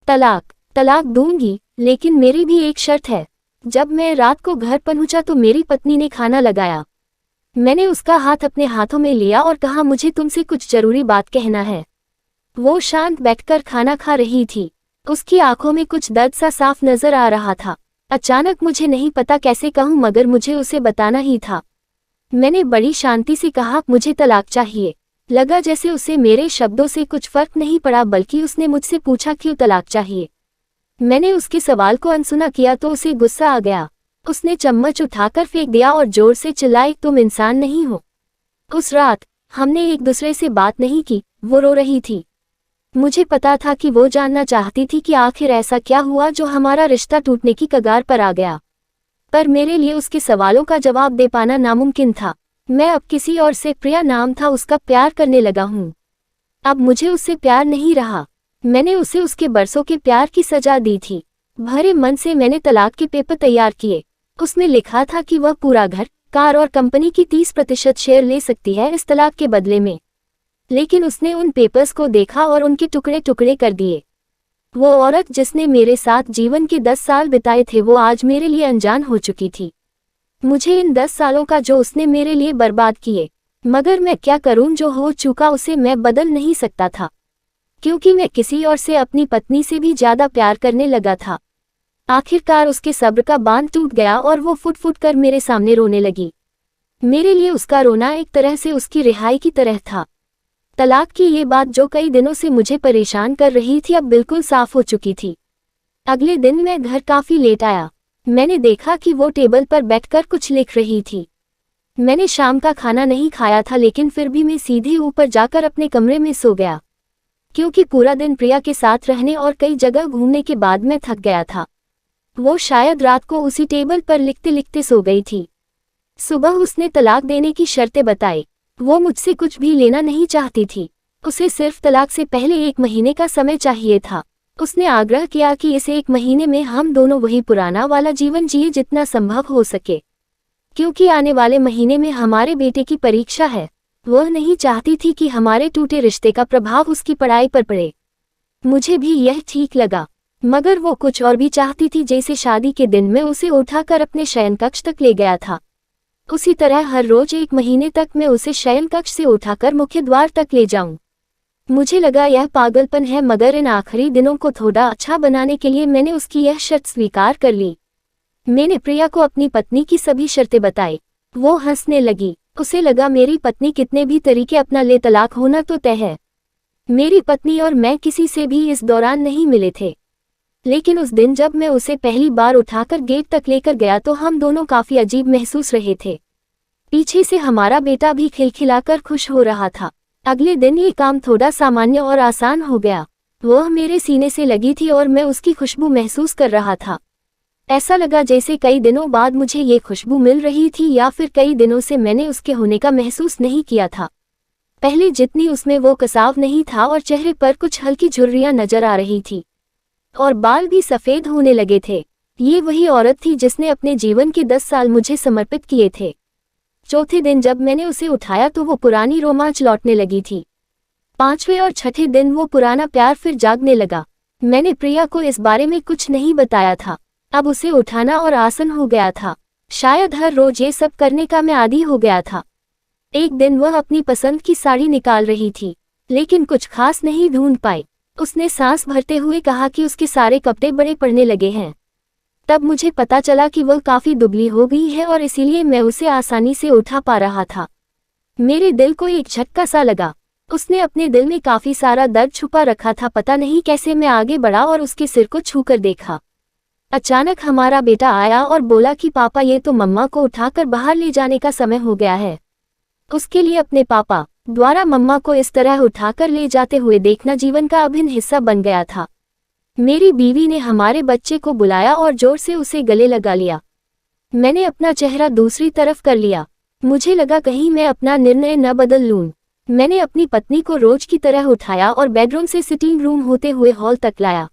तलाक तलाक दूंगी, लेकिन मेरी भी एक शर्त है। जब मैं रात को घर पहुंचा तो मेरी पत्नी ने खाना लगाया। मैंने उसका हाथ अपने हाथों में लिया और कहा, मुझे तुमसे कुछ जरूरी बात कहना है। वो शांत बैठकर खाना खा रही थी। उसकी आंखों में कुछ दर्द सा साफ नजर आ रहा था। अचानक मुझे नहीं पता कैसे कहूं, मगर मुझे उसे बताना ही था। मैंने बड़ी शांति से कहा, मुझे तलाक चाहिए। लगा जैसे उसे मेरे शब्दों से कुछ फर्क नहीं पड़ा, बल्कि उसने मुझसे पूछा क्यों तलाक चाहिए। मैंने उसके सवाल को अनसुना किया तो उसे गुस्सा आ गया। उसने चम्मच उठाकर फेंक दिया और जोर से चिल्लाई, तुम इंसान नहीं हो। उस रात हमने एक दूसरे से बात नहीं की। वो रो रही थी। मुझे पता था कि वो जानना चाहती थी कि आखिर ऐसा क्या हुआ जो हमारा रिश्ता टूटने की कगार पर आ गया। पर मेरे लिए उसके सवालों का जवाब दे पाना नामुमकिन था। मैं अब किसी और से, प्रिया नाम था उसका, प्यार करने लगा हूँ। अब मुझे उससे प्यार नहीं रहा। मैंने उसे उसके बरसों के प्यार की सजा दी थी। भरे मन से मैंने तलाक के पेपर तैयार किए। उसमें लिखा था कि वह पूरा घर, कार और कंपनी की 30% शेयर ले सकती है इस तलाक के बदले में। लेकिन उसने उन पेपर्स को देखा और उनके टुकड़े टुकड़े कर दिए। वो औरत जिसने मेरे साथ जीवन के 10 साल बिताए थे, वो आज मेरे लिए अनजान हो चुकी थी। मुझे इन 10 सालों का जो उसने मेरे लिए बर्बाद किए, मगर मैं क्या करूं, जो हो चुका उसे मैं बदल नहीं सकता था, क्योंकि मैं किसी और से, अपनी पत्नी से भी ज्यादा प्यार करने लगा था। आखिरकार उसके सब्र का बांध टूट गया और वो फुट फुट कर मेरे सामने रोने लगी। मेरे लिए उसका रोना एक तरह से उसकी रिहाई की तरह था। तलाक की ये बात जो कई दिनों से मुझे परेशान कर रही थी, अब बिल्कुल साफ हो चुकी थी। अगले दिन मैं घर काफी लेट आया। मैंने देखा कि वो टेबल पर बैठकर कुछ लिख रही थी। मैंने शाम का खाना नहीं खाया था, लेकिन फिर भी मैं सीधे ऊपर जाकर अपने कमरे में सो गया, क्योंकि पूरा दिन प्रिया के साथ रहने और कई जगह घूमने के बाद मैं थक गया था। वो शायद रात को उसी टेबल पर लिखते लिखते सो गई थी। सुबह उसने तलाक देने की शर्तें बताई। वो मुझसे कुछ भी लेना नहीं चाहती थी। उसे सिर्फ तलाक से पहले 1 महीने का समय चाहिए था। उसने आग्रह किया कि इस 1 महीने में हम दोनों वही पुराना वाला जीवन जिए जितना संभव हो सके, क्योंकि आने वाले महीने में हमारे बेटे की परीक्षा है। वह नहीं चाहती थी कि हमारे टूटे रिश्ते का प्रभाव उसकी पढ़ाई पर पड़े। मुझे भी यह ठीक लगा, मगर वो कुछ और भी चाहती थी। जैसे शादी के दिन मैं उसे उठाकर अपने शयन कक्ष तक ले गया था, उसी तरह हर रोज 1 महीने तक मैं उसे शयन कक्ष से उठाकर मुख्य द्वार तक ले जाऊं। मुझे लगा यह पागलपन है, मगर इन आखिरी दिनों को थोड़ा अच्छा बनाने के लिए मैंने उसकी यह शर्त स्वीकार कर ली। मैंने प्रिया को अपनी पत्नी की सभी शर्तें बताई। वो हंसने लगी। उसे लगा मेरी पत्नी कितने भी तरीके अपना ले, तलाक होना तो तय है। मेरी पत्नी और मैं किसी से भी इस दौरान नहीं मिले थे, लेकिन उस दिन जब मैं उसे पहली बार उठाकर गेट तक लेकर गया तो हम दोनों काफी अजीब महसूस रहे थे। पीछे से हमारा बेटा भी खिलखिलाकर खुश हो रहा था। अगले दिन ये काम थोड़ा सामान्य और आसान हो गया। वह मेरे सीने से लगी थी और मैं उसकी खुशबू महसूस कर रहा था। ऐसा लगा जैसे कई दिनों बाद मुझे ये खुशबू मिल रही थी, या फिर कई दिनों से मैंने उसके होने का महसूस नहीं किया था। पहले जितनी उसमें वो कसाव नहीं था, और चेहरे पर कुछ हल्की झुर्रियां नजर आ रही थी, और बाल भी सफेद होने लगे थे। ये वही औरत थी जिसने अपने जीवन के 10 साल मुझे समर्पित किए थे। चौथे दिन जब मैंने उसे उठाया तो वो पुरानी रोमांच लौटने लगी थी। 5वें और 6ठे दिन वो पुराना प्यार फिर जागने लगा। मैंने प्रिया को इस बारे में कुछ नहीं बताया था। अब उसे उठाना और आसन हो गया था। शायद हर रोज ये सब करने का मैं आदी हो गया था। एक दिन वह अपनी पसंद की साड़ी निकाल रही थी, लेकिन कुछ खास नहीं ढूंढ पाई। उसने सांस भरते हुए कहा कि उसके सारे कपड़े बड़े पड़ने लगे हैं। तब मुझे पता चला कि वह काफी दुबली हो गई है, और इसीलिए मैं उसे आसानी से उठा पा रहा था। मेरे दिल को एक झटका सा लगा। उसने अपने दिल में काफी सारा दर्द छुपा रखा था। पता नहीं कैसे मैं आगे बढ़ा और उसके सिर को छूकर देखा। अचानक हमारा बेटा आया और बोला कि पापा, ये तो मम्मा को उठाकर बाहर ले जाने का समय हो गया है। उसके लिए अपने पापा द्वारा मम्मा को इस तरह उठाकर ले जाते हुए देखना जीवन का अभिन्न हिस्सा बन गया था। मेरी बीवी ने हमारे बच्चे को बुलाया और जोर से उसे गले लगा लिया। मैंने अपना चेहरा दूसरी तरफ कर लिया। मुझे लगा कहीं मैं अपना निर्णय न बदल लूं। मैंने अपनी पत्नी को रोज की तरह उठाया और बेडरूम से सिटिंग रूम होते हुए हॉल तक लाया।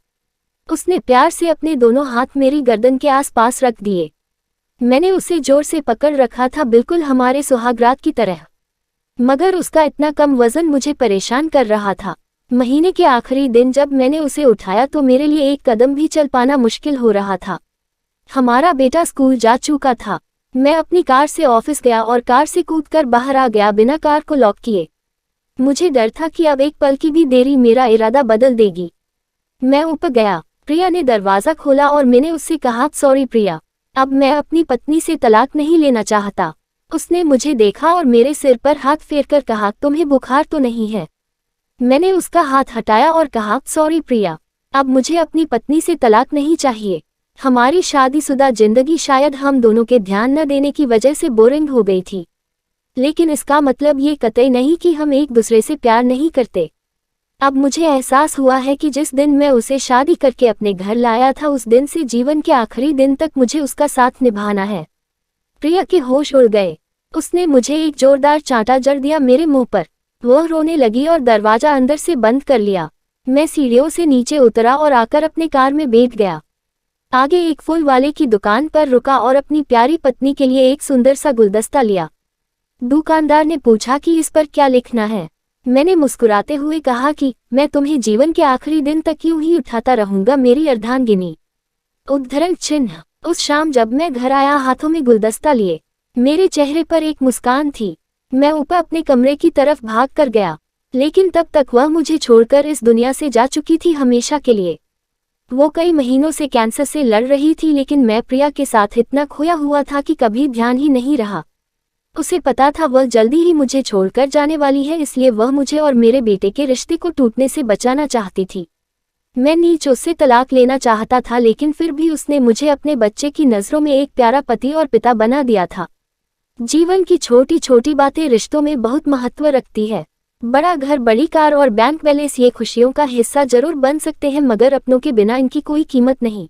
उसने प्यार से अपने दोनों हाथ मेरी गर्दन के आसपास रख दिए। मैंने उसे जोर से पकड़ रखा था, बिल्कुल हमारे सुहागरात की तरह, मगर उसका इतना कम वजन मुझे परेशान कर रहा था। महीने के आखिरी दिन जब मैंने उसे उठाया तो मेरे लिए एक कदम भी चल पाना मुश्किल हो रहा था। हमारा बेटा स्कूल जा चुका था। मैं अपनी कार से ऑफिस गया और कार से कूदकर बाहर आ गया बिना कार को लॉक किए। मुझे डर था कि अब एक पल की भी देरी मेरा इरादा बदल देगी। मैं ऊपर गया। प्रिया ने दरवाज़ा खोला और मैंने उससे कहा, सॉरी प्रिया, अब मैं अपनी पत्नी से तलाक नहीं लेना चाहता। उसने मुझे देखा और मेरे सिर पर हाथ फेरकर कहा, तुम्हें बुखार तो नहीं है? मैंने उसका हाथ हटाया और कहा, सॉरी प्रिया, अब मुझे अपनी पत्नी से तलाक नहीं चाहिए। हमारी शादीशुदा जिंदगी शायद हम दोनों के ध्यान न देने की वजह से बोरिंग हो गई थी, लेकिन इसका मतलब ये कतई नहीं कि हम एक दूसरे से प्यार नहीं करते। अब मुझे एहसास हुआ है कि जिस दिन मैं उसे शादी करके अपने घर लाया था उस दिन से जीवन के आखिरी दिन तक मुझे उसका साथ निभाना है। प्रिया के होश उड़ गए। उसने मुझे एक जोरदार चांटा जड़ दिया मेरे मुंह पर। वह रोने लगी और दरवाजा अंदर से बंद कर लिया। मैं सीढ़ियों से नीचे उतरा और आकर अपने कार में बैठ गया। आगे एक फूल वाले की दुकान पर रुका और अपनी प्यारी पत्नी के लिए एक सुंदर सा गुलदस्ता लिया। दुकानदार ने पूछा कि इस पर क्या लिखना है। मैंने मुस्कुराते हुए कहा कि मैं तुम्हें जीवन के आखिरी दिन तक यूं ही उठाता रहूंगा, मेरी अर्धांगिनी। उद्धरण चिन्ह। उस शाम जब मैं घर आया हाथों में गुलदस्ता लिए, मेरे चेहरे पर एक मुस्कान थी। मैं ऊपर अपने कमरे की तरफ भाग कर गया, लेकिन तब तक वह मुझे छोड़कर इस दुनिया से जा चुकी थी हमेशा के लिए। वो कई महीनों से कैंसर से लड़ रही थी, लेकिन मैं प्रिया के साथ इतना खोया हुआ था कि कभी ध्यान ही नहीं रहा। उसे पता था वह जल्दी ही मुझे छोड़कर जाने वाली है, इसलिए वह मुझे और मेरे बेटे के रिश्ते को टूटने से बचाना चाहती थी। मैं नीच उससे तलाक लेना चाहता था, लेकिन फिर भी उसने मुझे अपने बच्चे की नज़रों में एक प्यारा पति और पिता बना दिया था। जीवन की छोटी छोटी बातें रिश्तों में बहुत महत्व रखती है। बड़ा घर, बड़ी कार और बैंक बैलेंस ये खुशियों का हिस्सा जरूर बन सकते हैं, मगर अपनों के बिना इनकी कोई कीमत नहीं।